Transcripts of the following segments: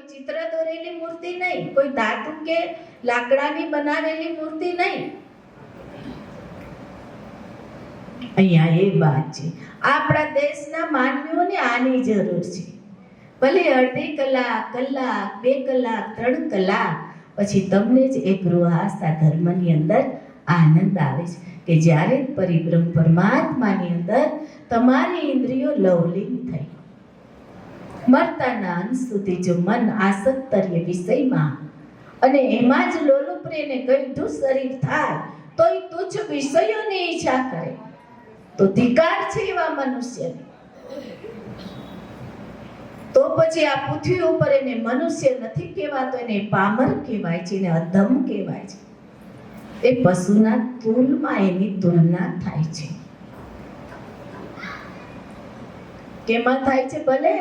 કોઈ ચિત્ર દોરેલી મૂર્તિ નહીં, કોઈ ધાતુ કે લાકડાની બનાવેલી મૂર્તિ નહીં. અહીંયા એ વાત છે. આપણા દેશના માનવીઓને આની જરૂર છે. ભલે અડધી કલાક, કલાક, 2 કલાક, 3 કલાક, પછી તમને જ એક ગૃહસ્થા ધર્મની અંદર આનંદ આવે છે કે જ્યારે પરિબ્રહ્મ પરમાત્માની અંદર તમારી ઇન્દ્રિયો લવલીન થઈ, મરતાના અંત સુધી જો મન આસક્ત રહે વિષયમાં અને એમાં જ લોલુપ રહીને ગઈઢું શરીર થાય તો એ તુચ્છ વિષયોની ઈચ્છા કરે તો ધિકાર છે એવા મનુષ્યને. તો પછી આ પૃથ્વી ઉપર એને મનુષ્ય નથી કહેવાતો, એને પામર કહેવાય છે, એને અધમ કહેવાય છે. એ પશુના તુલમાં એની તુલના થાય છે. કેમાં થાય છે? ભલે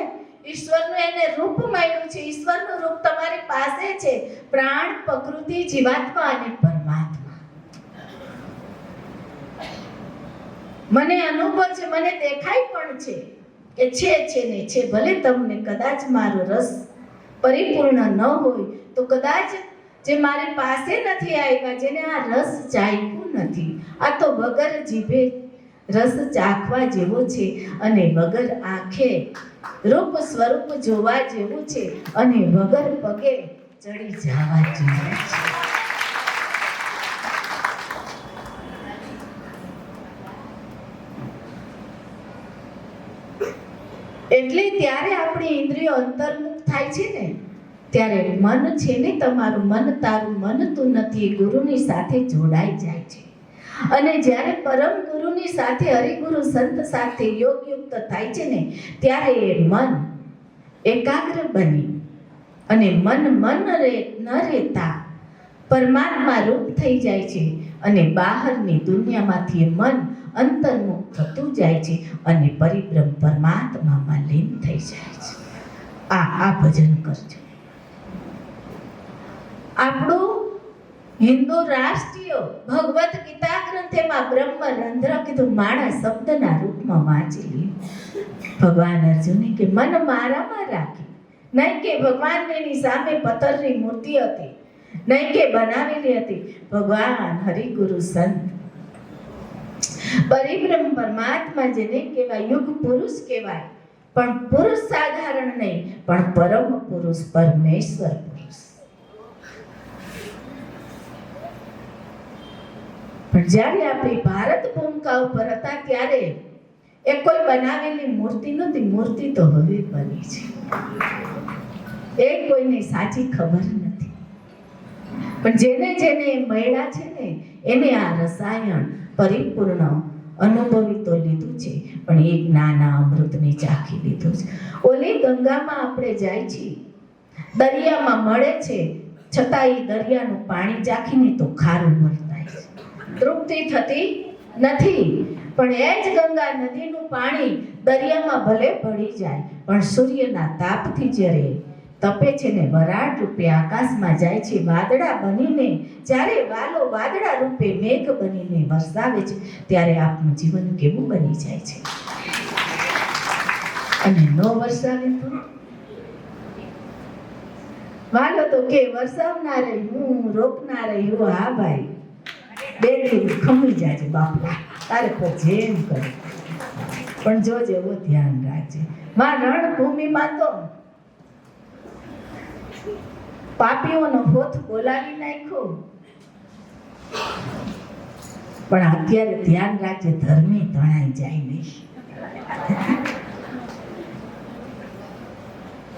ઈશ્વરનું એને રૂપ મળ્યું છે, ઈશ્વરનું રૂપ તમારી પાસે છે, પ્રાણ, પ્રકૃતિ, જીવાત્મા અને પરમાત્મા. મને અનુભવ છે, મને દેખાય પણ છે કે છે ને છે. ભલે તમને કદાચ મારો રસ પરિપૂર્ણ ન હોય તો કદાચ જે મારી પાસે નથી આવ્યા, જેને આ રસ ચાખ્યું નથી, આ તો વગર જીભે રસ ચાખવા જેવો છે અને વગર આંખે રૂપ સ્વરૂપ જોવા જેવું છે અને વગર પગે ચડી જવા જેવું છે. એટલે ત્યારે આપણી ઇન્દ્રિયો અંતર્મુખ થાય છે ને, ત્યારે મન છે ને, તમારું મન, તારું મન તું નથી, ગુરુની સાથે જોડાઈ જાય છે. અને જ્યારે પરમ ગુરુની સાથે, હરિગુરુ સંત સાથે યોગયુક્ત થાય છે ને, ત્યારે એ મન એકાગ્ર બની અને મન ન રહેતા પરમાત્મા રૂપ થઈ જાય છે અને બહારની દુનિયામાંથી મન અંતર્મુખ થતું જાય છે અને પરિબ્રહ્મ પરમાત્મામાં લીન થઈ જાય છે. આ ભજન કરજો. આપણું હિન્દુ રાષ્ટ્રીય ભગવદ્ ગીતા ગ્રંથમાં બ્રહ્મરંધ્ર કીધું, માણસ શબ્દના રૂપમાં વાંચી લ્યો. ભગવાન અર્જુને કે મન મારામાં રાખી, નહીં કે ભગવાનની સામે પથ્થરની મૂર્તિ હતી, નહીં કે બનાવેલી હતી. ભગવાન હરિગુરુ સંત પરિબ્રહ્મ પરમાત્મા જેને કહેવાય, યુગ પુરુષ કહેવાય, પણ પુરુષ સાધારણ નહીં, પણ પરમ પુરુષ, પરમેશ્વર પુરુષ. પણ જ્યારે આપણી ભારત ભૂમિકા ઉપર હતા ત્યારે એ કોઈ બનાવેલી મૂર્તિ નહોતી. મૂર્તિ તો હવે બની છે, એ કોઈને સાચી ખબર નથી. પણ જેને જેને મળ્યા છે ને, એને આ રસાયણ પરિપૂર્ણ અનુભવી તો લીધું છે, પણ એ જ્ઞાના અમૃતને ચાખી લીધું છે. ઓલી ગંગામાં આપણે જાય છીએ, દરિયામાં મળે છે, છતાં એ દરિયાનું પાણી ચાખીને તો ખારું મળતા છે, તૃપ્તિ થતી નથી. પણ એ જ ગંગા નદીનું પાણી દરિયામાં ભલે ભળી જાય, પણ સૂર્યના તાપથી જ્યારે તપે છે ને, વરાળ રૂપે આકાશમાં જાય છે, વાદળા બનીને જ્યારે વાલો વાદળા રૂપે મેઘ બનીને વરસાવે છે, ત્યારે આપનું જીવન કેવું બની જાય છે. અને નો વરસાવે તો વાલો તો કે વરસાવનારે હું, રોકનારે હું. હા ભાઈ, બે દિવસ ખમી જાય બાપલા, તારે પર જેમ કરે, પણ જોજે એવો ધ્યાન રાખજે. માં રણભૂમિમાં તો પાપીઓનો હોથ બોલાવી નાખ્યો, પણ અત્યારે ધ્યાન રાખજે, ધર્મે તણાઈ જાય નહીં.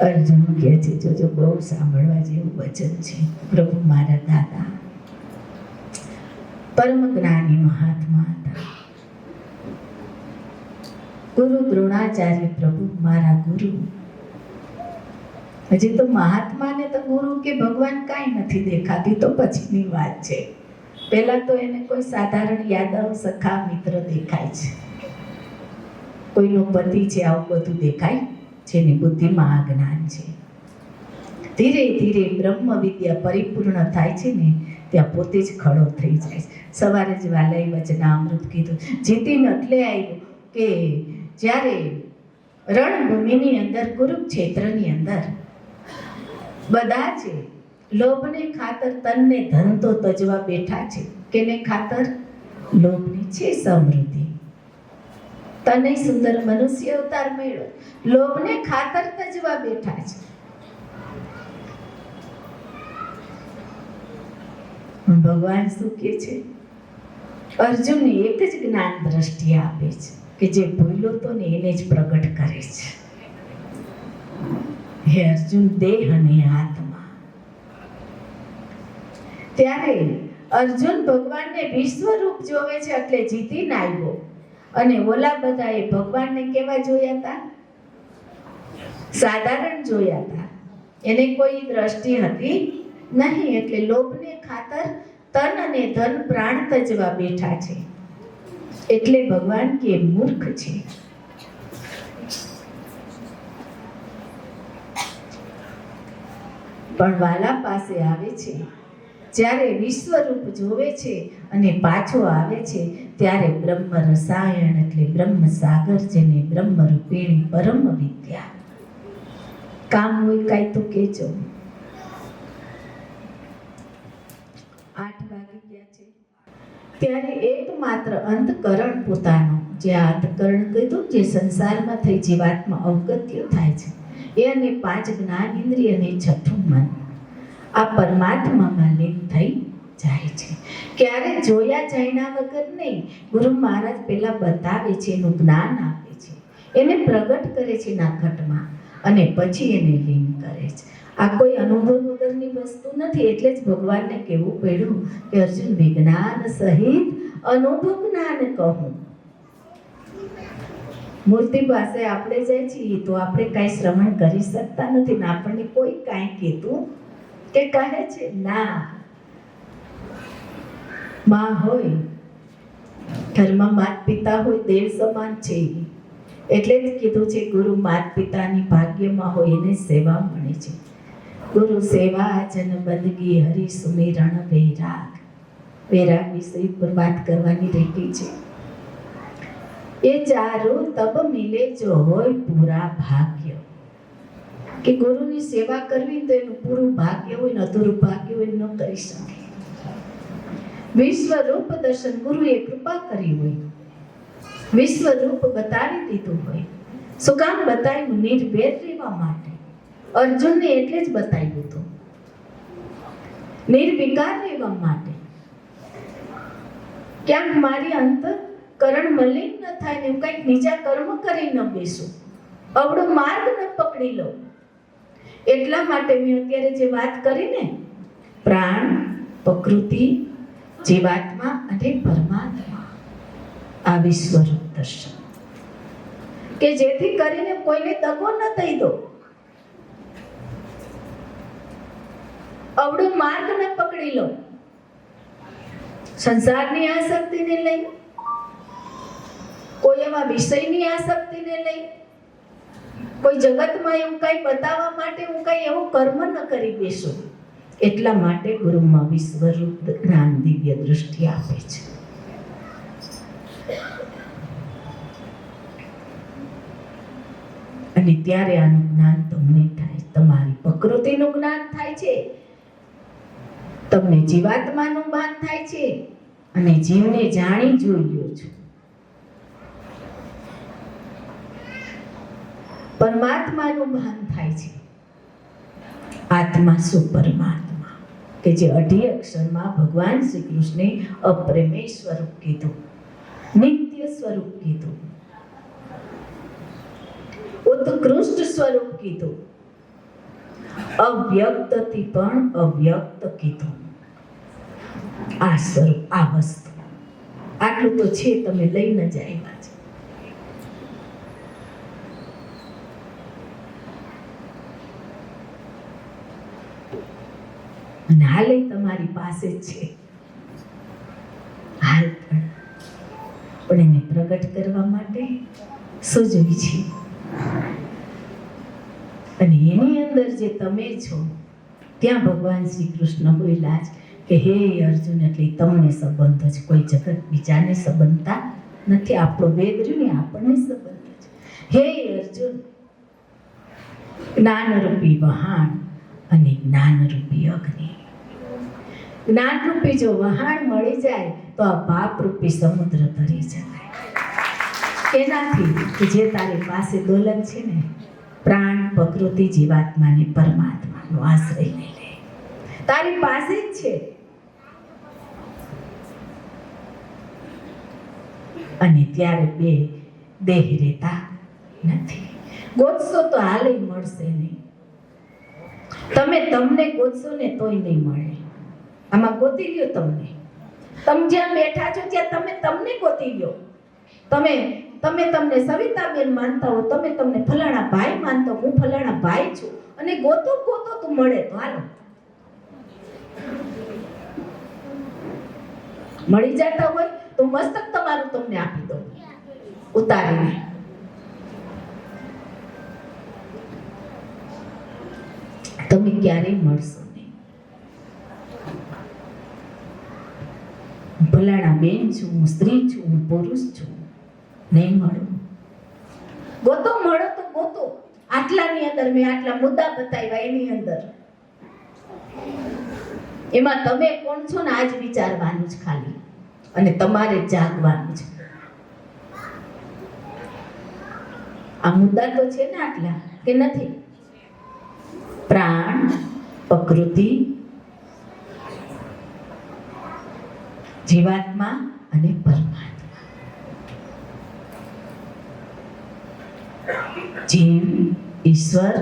અર્જુન કહે છે, જોજો બહુ સાંભળવા જેવું વચન છે. પ્રભુ મારા દાદા પરમ જ્ઞાની મહાત્મા હતા, ગુરુ દ્રોણાચાર્ય પ્રભુ મારા ગુરુ. હજી તો મહાત્માને તો ગુરુ કે ભગવાન કાંઈ નથી દેખાતી, તો પછીની વાત છે. પહેલા તો એને કોઈ સાધારણ યાદવ, સખા, મિત્ર દેખાય છે, કોઈનો પતિ છે, આવું બધું દેખાય. જેની બુદ્ધિમાં આ જ્ઞાન છે, ધીરે ધીરે બ્રહ્મ વિદ્યા પરિપૂર્ણ થાય છે ને, ત્યાં પોતે જ ખડો થઈ જાય છે. સવારે જ વાલાઈ વચનામૃત કીધું, જીતીને એટલે આવ્યું કે જ્યારે રણભૂમિની અંદર, કુરુક્ષેત્રની અંદર બધા છે. લોભને ખાતર તનને ધન તો તજવા બેઠા છે. કેને ખાતર? લોભને છે સમૃદ્ધિ. તને સુંદર મનુષ્ય અવતાર મળ્યો, લોભને ખાતર તજવા બેઠા છે. ભગવાન શું કહે છે? અર્જુનને એક જ જ્ઞાન દ્રષ્ટિ આપે છે કે જે ભૂલ્યો તો ને એને જ પ્રગટ કરે છે. હે અર્જુન, દેહ અને આત્મા. ત્યારે અર્જુન ભગવાનને વિશ્વરૂપ જોવે છે એટલે જીતીને આવ્યો. અને ઓલા બધાએ ભગવાનને કેવા જોયા હતા? સાધારણ જોયા હતા. એને કોઈ દ્રષ્ટિ હતી નહીં. એટલે લોભને ખાતર તન અને ધન પ્રાણ તજવા બેઠા છે. એટલે ભગવાન કે મૂર્ખ છે. પણ વાલા પાસે આવે છે, જ્યારે વિશ્વરૂપ જોવે છે અને પાછો આવે છે, ત્યારે બ્રહ્મ રસાયણ એટલે બ્રહ્મ સાગર, જેને બ્રહ્મ રૂપિણી પરમ વિદ્યા. કામ હોય કાંઈ તો કેજો. 8 વાગી ગયા છે. ત્યારે એકમાત્ર અંતકરણ પોતાનો, જે અંતકરણ કીધું, જે સંસારમાં થઈ જીવાત્મા અવગત્ય થાય છે, એ અને 5 જ્ઞાન ઇન્દ્રિય અને 6ઠું મન આ પરમાત્મામાં લીન થઈ જાય છે. ક્યારે જોયા જાણ્યા વગર નહીં. ગુરુ મહારાજ પેલા બતાવે છે, એનું જ્ઞાન આપે છે, એને પ્રગટ કરે છે નાખટમાં, અને પછી એને લીન કરે છે. આ કોઈ અનુભવ વગરની વસ્તુ નથી. એટલે જ ભગવાનને કહેવું પડ્યું કે અર્જુન, વિજ્ઞાન સહિત અનુભવ જ્ઞાન કહું. મૂર્તિ પાસે આપણે જાય છીએ તો આપણે કાંઈ શ્રવણ કરી શકતા નથી ને આપણને કોઈ કાંઈ કહેતું કે કહે છે ના. માં હોય, ઘરમાં માત પિતા હોય, દેવ સમાન છે. એટલે જ કીધું છે, ગુરુ માત પિતાની ભાગ્યમાં હોય એને સેવા મળે છે. ગુરુ સેવા જન બંદગી હરિ સુમિરણ વૈરાગ. વૈરાગ વિષય પર વાત કરવાની રહેતી છે. એ ચારું તબ મિલે જો હોય પૂરા ભાગ્ય. કે ગુરુની સેવા કરવી તો એનું પૂરું ભાગ્ય હોય ને અધૂરું ભાગ્ય હોય ન કરી શકે. વિશ્વરૂપ દર્શન ગુરુએ કૃપા કરી હોય, વિશ્વરૂપ બતાવી દીધું હોય. શું કામ બતાવ્યું? નિર્ભેર રહેવા માટે. અર્જુનને એટલે જ બતાવ્યું હતું, નિર્વિકાર રહેવા માટે. ક્યાંક મારી અંતઃકરણ મલિન ન થાય ને કંઈક બીજા કર્મ કરી ન બેસું, અવળો માર્ગ ન પકડી લો. એટલા માટે મેં અત્યારે જે વાત કરી ને, પ્રાણ, પ્રકૃતિ, જીવાત્મા અને પરમાત્મા, આ વિશ્વરૂપ દર્શન, કે જેથી કરીને કોઈને દગો ન દઈ દો, અવળો માર્ગ ન પકડી લો. સંસારની આસક્તિને લઈ, કોઈ એવા વિષયની આસક્તિને લઈ, કોઈ જગતમાં એવું કઈ બતાવવા માટે હું કઈ એવું કર્મ ન કરી બેસું. એટલા માટે ગુરુમાં વિશ્વરૂપ જ્ઞાન દિવ્ય દૃષ્ટિ આપે છે. અને ત્યારે આનું જ્ઞાન તમને થાય, તમારી પ્રકૃતિનું જ્ઞાન થાય છે, તમને જીવાત્માનું ભાન થાય છે, અને જીવને જાણી જોઈ છો. પરમાત્માનું ભાન થાય છે. આત્મા શું? પરમાત્મા, કે જે 18 અક્ષરમાં ભગવાન શ્રી કૃષ્ણે અપ્રમેય સ્વરૂપ કીધું, નિત્ય સ્વરૂપ કીધું, ઉત્કૃષ્ટ સ્વરૂપ કીધું, અવ્યક્તથી પણ અવ્યક્ત કીધું. આ સ્વરૂપ, આ વસ્તુ, આટલું તો છે, તમે લઈને જ આવ્યા છે. અને હાલે તમારી પાસે છે, હાલ પણ એને પ્રગટ કરવા માટે સૂઝવી છે. અને એની અંદર જે તમે છો, ત્યાં ભગવાન શ્રી કૃષ્ણ બોલ્યા છે કે હે અર્જુન, એટલે તમને સંબંધ છે, કોઈ જગત બીજાને સંબંધતા નથી. આપણો વેદ રહ્યું ને, આપણને સંબંધ છે. હે અર્જુન, જ્ઞાનરૂપી વહાણ અને જ્ઞાનરૂપી અગ્નિ. જ્ઞાનરૂપી જો વહાણ મળી જાય તો આ પાપરૂપી સમુદ્ર તરી જાય. એનાથી કે જે તારી પાસે દોલત છે ને, પ્રાણ, પ્રકૃતિ, જીવાત્માની પરમાત્માનો આશ્રય લઈ લે. તારી પાસે જ છે. અને ત્યારે બે દેહ રહેતા નથી. ગોતશો તો હાલે મળશે નહીં. તમે તમને ગોતશો ને તોય નહીં મળે. આમાં ગોતી લ્યો તમને. તમે જ્યાં બેઠા છો ત્યાં તમે તમને ગોતી લ્યો. તમે તમને સવિતાબેન માનતા હો, તમે તમને ફલાણા ભાઈ માનતો, હું ફલાણા ભાઈ છું, અને ગોતો તો મળે તો હાલો. મળી જતા હોય તો મસ્તક તમારું તમને આપી દો ઉતારીને. તમે ક્યારેય મળશો નહીં. ફલાણા બેન છું, હું સ્ત્રી છું, હું પુરુષ છું, નહીં મળો. ગોતો મળો તો ગોતો. આટલાની અંદર મેં આટલા મુદ્દા બતાવ્યા, એની અંદર એમાં તમે કોણ છો ને આજ વિચારવાનું જ ખાલી, અને તમારે જાગવાનું છે. આ મુદ્દા તો છે ને આટલા કે નથી? પ્રાણ, પ્રકૃતિ, જીવાત્મા અને પરમાત્મા. જીવ, ઈશ્વર,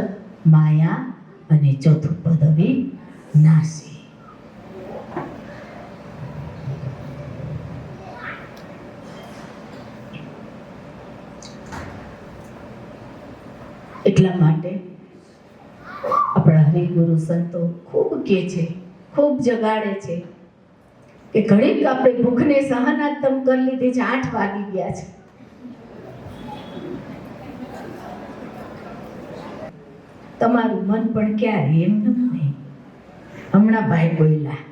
માયા અને ચોથું પદ વિનાશી. એટલા માટે આપણા હરિગુરુ સંતો ખૂબ કહે છે, ખૂબ જગાડે છે કે ઘડીક આપણે ભૂખને સહનાત્મ કરી લીધી છે. 8 વાગી ગયા છે. તમારું મન પણ ક્યારે એમ નહીં. હમણાં ભાઈ બોલ્યા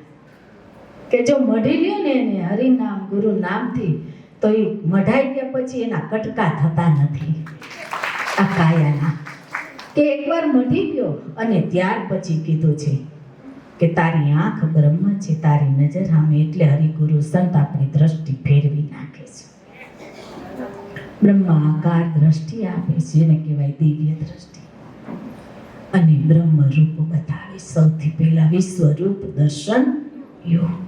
કે જો મઢી લ્યો ને એને હરિનામ ગુરુ નામથી, તો એ મઢાઈ ગયા પછી એના કટકા થતા નથી આ કાયાના. કે એકવાર મઢી ગયો અને ત્યાર પછી કીધું છે કે તારી આંખ બ્રહ્મ છે, તારી નજર સામે. એટલે હરિગુરુ સંત આપણી દ્રષ્ટિ ફેરવી નાખે છે. બ્રહ્મ આકાર દ્રષ્ટિ આપે છે, જેને કહેવાય દિવ્ય દ્રષ્ટિ. અને બ્રહ્મ રૂપ બતાવે. સૌથી પહેલા વિશ્વ રૂપ દર્શન યોગ.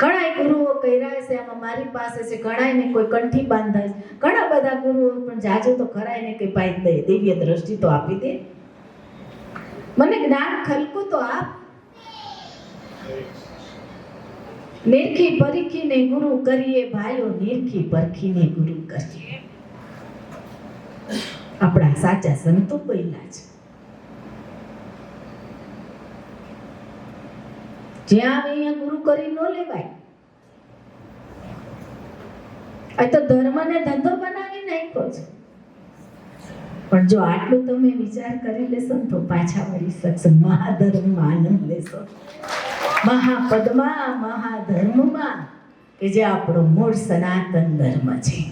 ઘણા ગુરુઓ કર્યા છે, આમાં મારી પાસે છે. ઘણાને કોઈ કંઠી બાંધાય, ઘણા બધા ગુરુઓ પણ જાજો તો ખરાય ને કઈ પાઈ દે, દિવ્ય દ્રષ્ટિ તો આપી દે. મને જ્ઞાન ખલકું તો આપ. નિરખી પરીખીને ગુરુ કરીએ ભાઈઓ, નિરખી પરખીને ગુરુ કરીએ. આપણા સાચા સંતો બોલ્યા છે. જ્યાં આવે અહીંયા ગુરુ કરી ન લેવાય. આ તો ધર્મને ધંધો બનાવી નાખ્યો છે. પણ જો આટલું તમે વિચાર કરી લેશો તો પાછા વળી શકશો. મહાધર્મમાં આનંદ લેશો, મહાપદમાં, મહાધર્મમાં, કે જે આપણો મૂળ સનાતન ધર્મ છે.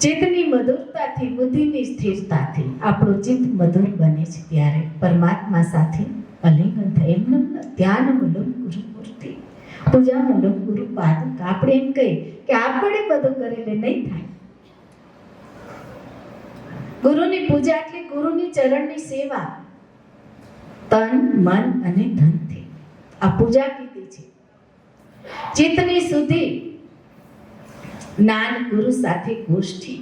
ચિત્તની મધુરતાથી, બુદ્ધિની સ્થિરતાથી આપણું ચિત્ત મધુર બને છે. ત્યારે પરમાત્મા સાથે અલિંગન થાય. એમનું ધ્યાનમૂલમ ગુરુમૂર્તિ, પૂજામૂલમ ગુરુપાદક. આપણે એમ કહીએ કે આપણે બધું કરેલે નહીં થાય. ગુરુની પૂજા એટલે ગુરુની ચરણની સેવા, તન, મન અને ધનથી. આ પૂજા કીધી છે. ચિત્તની શુદ્ધિ, જ્ઞાન ગુરુ સાથે ગોષ્ઠી,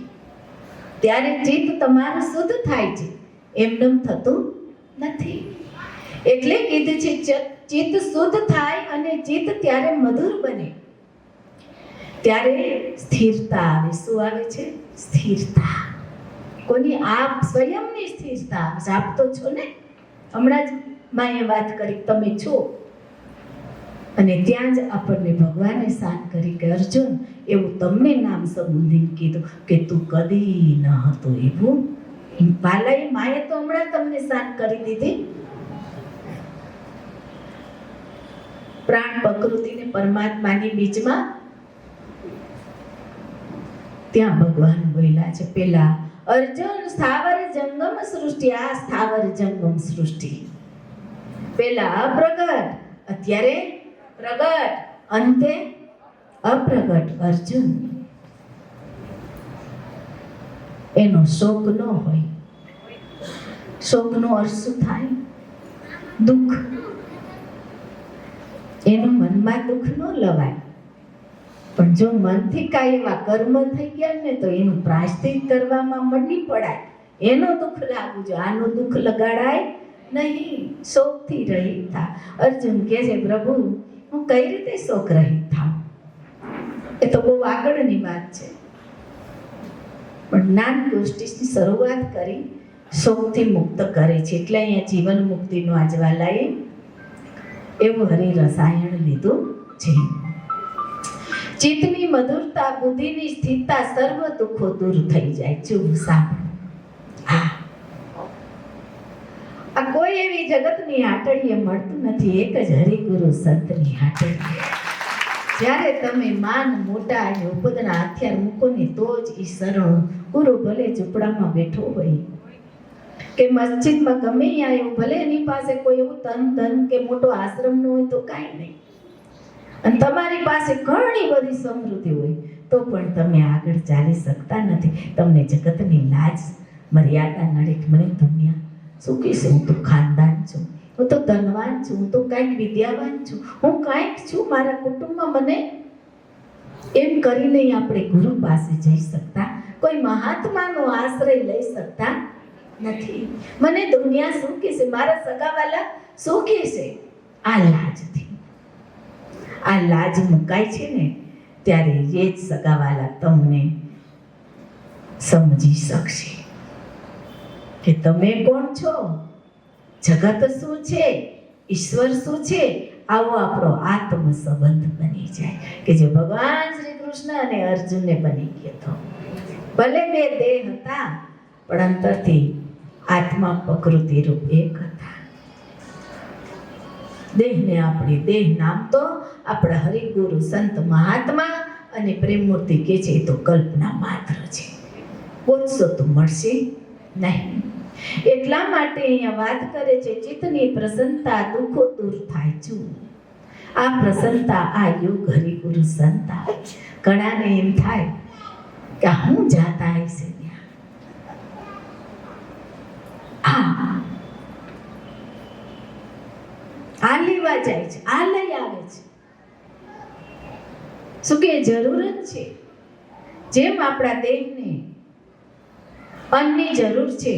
ત્યારે ચિત્ત તમારું શુદ્ધ થાય છે. એમનેમ થતું નથી. એટલે કીધું છે ચિત્ત શુદ્ધ થાય અને ચિત્ત ત્યારે મધુર બને. ત્યારે સ્થિરતા આવે. શું આવે છે? સ્થિરતા. કોની? આપ સ્વયંની સ્થિરતા. આપ તો છો ને. હમણાં જ માએ વાત કરી તમે છો. અને ત્યાં જ આપણને ભગવાને શાન કરી કે અર્જુન, એવું તમને નામ સંબોધીને કીધું કે તું કદી ન હતો એવું. વાલાએ માએ તો હમણાં તમને શાન કરી દીધી. પ્રાણ, પ્રકૃતિ ને પરમાત્માની બીચમાં ત્યાં ભગવાન બોલ્યા છે. પેલા અર્જુન સ્થાવર જંગમ સૃષ્ટિ, આ સ્થાવર જંગમ સૃષ્ટિ પેલા અપ્રગટ, અત્યારે પ્રગટ, અંતે અપ્રગટ અર્જુન. એનો શોક ન હોય. શોકનો અર્થ શું થાય? દુઃખ. એનું મનમાં દુઃખ ન લવાય. પણ જો મનથી કાંઈ એવા કર્મ થઈ ગયા ને તો એનું પ્રાયશ્ચિત કરવામાં મંડી પડાય. એનો દુઃખ લાગવું જોઈએ, આનું દુઃખ લગાડાય નહીં. શોકથી રહિત થા. અર્જુન કહે છે, પ્રભુ હું કઈ રીતે શોક રહિત થાઉં? એ તો બહુ આગળની વાત છે. પણ જ્ઞાન ગોષ્ઠીની શરૂઆત કરી શોકથી મુક્ત કરે છે. એટલે અહીંયા જીવન મુક્તિનો આ જ્વાલાએ એવું હરિરસાયણ લીધું છે. ચિત્તની મધુરતા, બુદ્ધિની સ્થિરતા, સર્વ દુઃખો દૂર થઈ જાય. ચૂપ સાંભળો. હા, આ કોઈ એવી જગતની હાટડીએ મળતું નથી, એક જ હરિગુરુ સંતની હાટડી. જ્યારે તમે માન મોટા અને ઉપદના હથિયાર મૂકો ને તો જ ઈ શરણ. ગુરુ ભલે ઝૂંપડામાં બેઠો હોય કે મસ્જિદમાં ગમે આવ્યો, ભલે એની પાસે કોઈ એવું ધન કે મોટો આશ્રમ ન હોય તો કાંઈ નહીં, અને તમારી પાસે ઘણી બધી સમૃદ્ધિ હોય તો પણ તમે આગળ ચાલી શકતા નથી. તમને જગતની લાજ મર્યાદા નડે. મને દુનિયા શું કહેશે? હું તો ખાનદાન છું, હું તો ધનવાન છું, હું તો કાંઈક વિદ્યાવાન છું, હું કાંઈક છું, મારા કુટુંબમાં મને એમ કરીને આપણે ગુરુ પાસે જઈ શકતા, કોઈ મહાત્માનો આશ્રય લઈ શકતા નથી. મને દુનિયા શું કહેશે? મારા સગાવાલા શું કહેશે? આ લાજથી. આ લાજ મુકાય છે ને ત્યારે એ જ સગાવાલા તમને સમજી શકશે કે તમે કોણ છો, જગત શું છે, ઈશ્વર શું છે. આવો આપણો આત્મ સંબંધ બની જાય કે જે ભગવાન શ્રી કૃષ્ણ અને અર્જુનને બની ગયો હતો. ભલે બે દેહ હતા પણ અંતરથી આત્મા પ્રકૃતિ રૂપ એક હતા. દેહને આપણે દેહ નામ તો આપણા હરિગુરુ સંત મહાત્મા અને પ્રેમમૂર્તિ કે છે તો કલ્પના માત્ર છે. ગોતશો તો મળશે નહીં. એટલા માટે અહીંયા વાત કરે છે, ચિત્તની પ્રસન્નતા, દુઃખો દૂર થાય છું. આ પ્રસન્નતા, આ યોગ હરિગુરુ સંતા. ઘણાને એમ થાય કે હું જાતા હશે ત્યાં, આ લેવા જાય છે, આ લઈ આવે છે. શું કે જરૂર જ છે? જેમ આપણા દેહને અન્નની જરૂર છે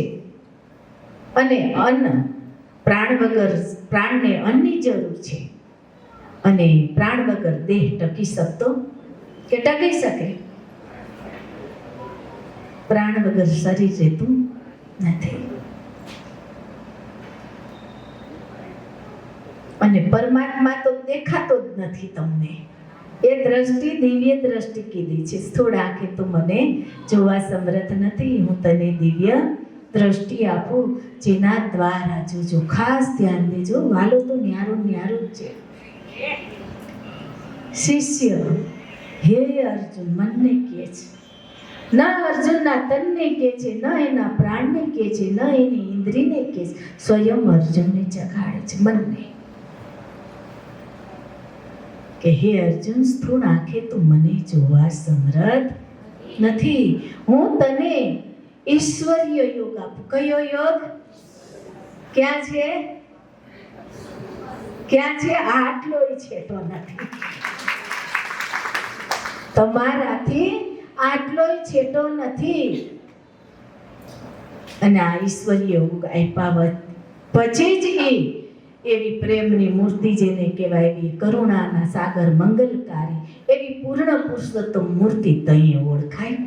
અને અન્ન પ્રાણ વગર, પ્રાણને અન્નની જરૂર છે અને પ્રાણ વગર દેહ ટકી શકતો કે ટકી શકે? પ્રાણ વગર શરીર રહેતું નથી. અને પરમાત્મા તો દેખાતો જ નથી તમને. એ દ્રષ્ટિ દિવ્ય દ્રષ્ટિ કીધી છે. સ્થૂળ આંખે તું મને જોવા સમર્થ નથી, હું તને દિવ્ય દ્રષ્ટિ આપું જેના દ્વારા જોજો. ખાસ ધ્યાન દેજો, વાલો તો ન્યારું ન્યારું જ છે. શિષ્ય હે અર્જુન મનને કહે છે, ન અર્જુનના તનને કહે છે, ન એના પ્રાણને કહે છે, ન એની ઇન્દ્રિયને કહે છે, સ્વયં અર્જુનને જગાડે છે, મનને. કે હે અર્જુન, સ્થૂળ આંખે તું મને જોવા સમર્થ નથી, હું તને ઈશ્વરીય યોગ આપું. કયો યોગ? ક્યાં છે? ક્યાં છે? આટલોય છેટો નથી તમારાથી, આટલોય છેટો નથી. અને આ ઈશ્વરીય યોગ આપ્યા પછી જ એવી પ્રેમની મૂર્તિ જેને કહેવાય, એવી કરુણાના સાગર મંગલકારી, એવી પૂર્ણ પુરુષોત્તમ મૂર્તિ તઈએ ઓળખાય.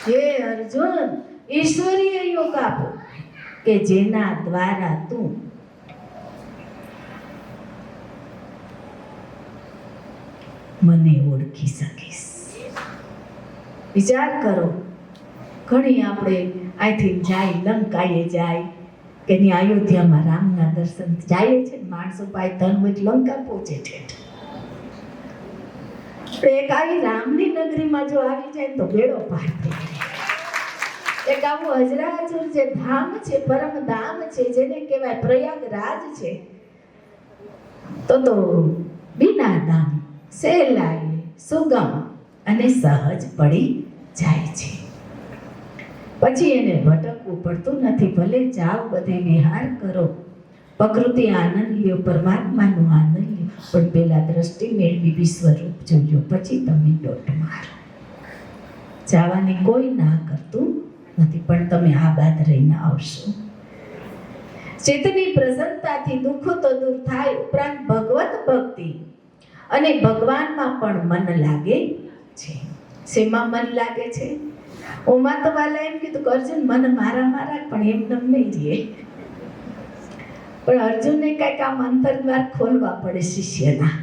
હે અર્જુન, ઈશ્વરીય યોગ આપો કે જેના દ્વારા તું મને ઓળખી શકીશ. વિચાર કરો, ઘણી આપણે અહીંથી જાય, લંકાએ જાય કે ની અયોધ્યામાં રામના દર્શન જાય છે, માણસો પાસે ધન હોય લંકા પહોંચે છે. એક આવી રામની નગરીમાં જો આવી જાય તો બેડો પાર થઈ જાય. એક આવું હજરાચુર જે ધામ છે, પરમ ધામ છે, જેને કહેવાય પ્રયાગરાજ છે, તો બીના ધામ સહેલાઈ સુગમ અને સહજ પડી જાય છે. પછી એને ભટકવું પડતું નથી. ભલે જાઓ બધે વિહાર કરો, પ્રકૃતિ આનંદ લ્યો, પરમાત્માનો આનંદ લ્યો, પણ પેલા દ્રષ્ટિ મેળવી વિશ્વરૂપ જોયો પછી તમે દોટ મારો. જવાની કોઈ ના કરતું નથી, પણ તમે આ બાદ રહીને આવશો. ચિત્તની પ્રસન્નતાથી દુઃખો તો દૂર થાય, ઉપરાંત ભગવત ભક્તિ અને ભગવાનમાં પણ મન લાગે છે. શેમાં મન લાગે છે? ઓમાં તો વાલા એમ કીધું કે અર્જુન મન મારા પણ એમ નહીં રહીએ. પણ અર્જુનને કંઈક આમ અંતર્દ્વાર ખોલવા પડે શિષ્યના.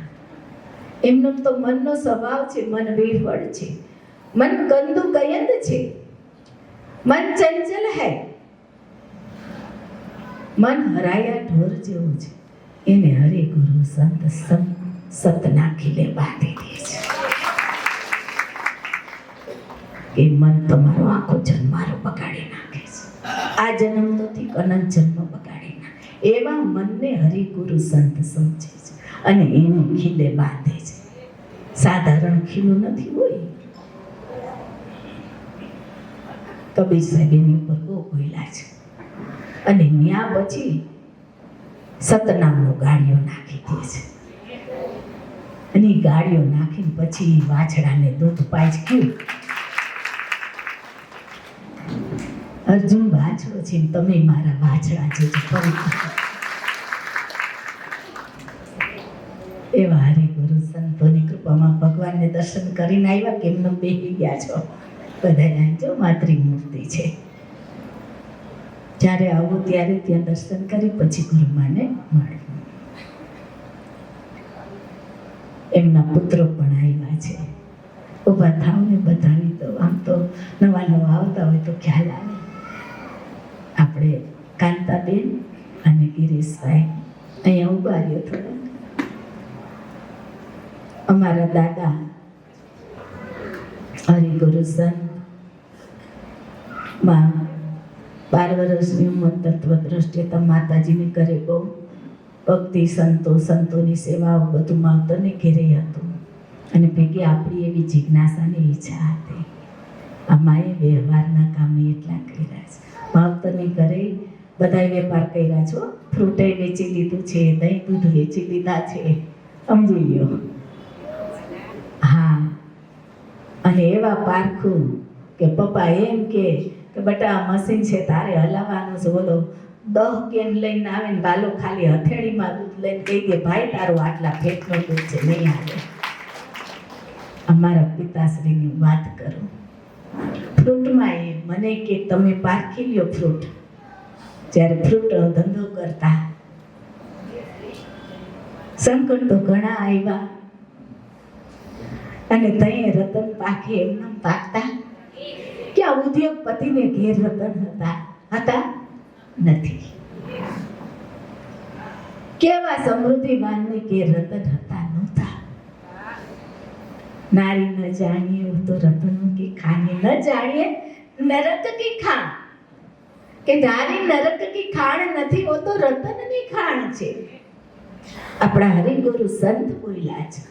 એમનો તો મનનો સ્વભાવ છે, મન વેરવડ છે, મન ગંદુ કયંદ છે, મન ચંચલ હૈ. મન હરાયા ઢોર જેવું છે, એને હરે ગુરુ સંત સતના ખીલે બાંધી દે છે. એ મન તમારો આખો જન્મારો બગાડી નાખે છે. આ જન્મ તો ઠીક, અનંત જન્મ બગાડી નાખે. એવા મનને હરિ ગુરુ સંત સમજે છે અને એને ખીલે બાંધે છે. સાધારણ ખીલું નથી હોય. કબીર સાહેબ એની ઉપર બહુ બોલ્યા છે. અને ત્યાં પછી સતનામનો ગાળીઓ નાખી દે છે. અને એ ગાળીઓ નાખીને પછી વાછડાને દૂધ પાય છે. કેવું અર્જુન વાછડો છે, તમે મારા વાછડા છે. એવા હરિગુરુ સંતોની કૃપામાં ભગવાનને દર્શન કરીને આવ્યા. કેમનો બેસી ગયા છો બધા? જો માતૃમૂર્તિ છે. જ્યારે આવો ત્યારે ત્યાં દર્શન કરી પછી ગુરુમાને મળ્યું. એમના પુત્રો પણ આવ્યા છે. ઊભા થાવ ને બધાની તો આમ તો નવા આવતા હોય તો ખ્યાલ આવે. આપણે કાંતાબેન અને ગિરીશભાઈ અહીંયા ઊભા રહ્યો થોડા. અમારા દાદા હરિગુરુ સંત માં 12 વર્ષની ઉંમર તત્વ દ્રષ્ટિએ માતાજીને ઘરે બહુ ભક્તિ, સંતોની સેવાઓ બધું માવતરને ઘેરે હતું. અને ભેગી આપણી એવી જિજ્ઞાસાની ઈચ્છા હતી. આમાં વ્યવહારના કામે એટલા કર્યા છે. માવતરની ઘરે બધા વેપાર કર્યા છો. ફ્રૂટે વેચી લીધું છે, દહીં દૂધ વેચી લીધા છે, સમજી લ્યો. હા, અને એવા પારખું કે પપ્પા એમ કે બટા મશીન છે તારે હલાવવાનું છે. બોલો 10 કેન લઈને આવે ને બાલો ખાલી હથેળીમાં દૂધ લઈને કહી દે ભાઈ તારું આટલા પેટનું દૂધ છે, નહીં આવે. અમારા પિતાશ્રીની વાત કરું. ફ્રૂટમાં એ મને કે તમે પારખી લ્યો ફ્રૂટ. જ્યારે ફ્રૂટનો ધંધો કરતા સંકટ તો ઘણા આવ્યા. અને તઈએ રતન પાકે એમને પાકતા કે આ ઉદ્યોગપતિને ઘેર રતન હતા નથી. કેવા સમૃદ્ધિવાનને ઘેર રતન હતા નહોતા. નારી ન જાણીએ તો રતન કી ખાને, ન જાણીએ નરક કી ખાણ. કે નારી નરક કી ખાણ નથી, वो तो રતનની ખાણ છે. આપણા હરિગુરુ સંત બોલ્યા છે.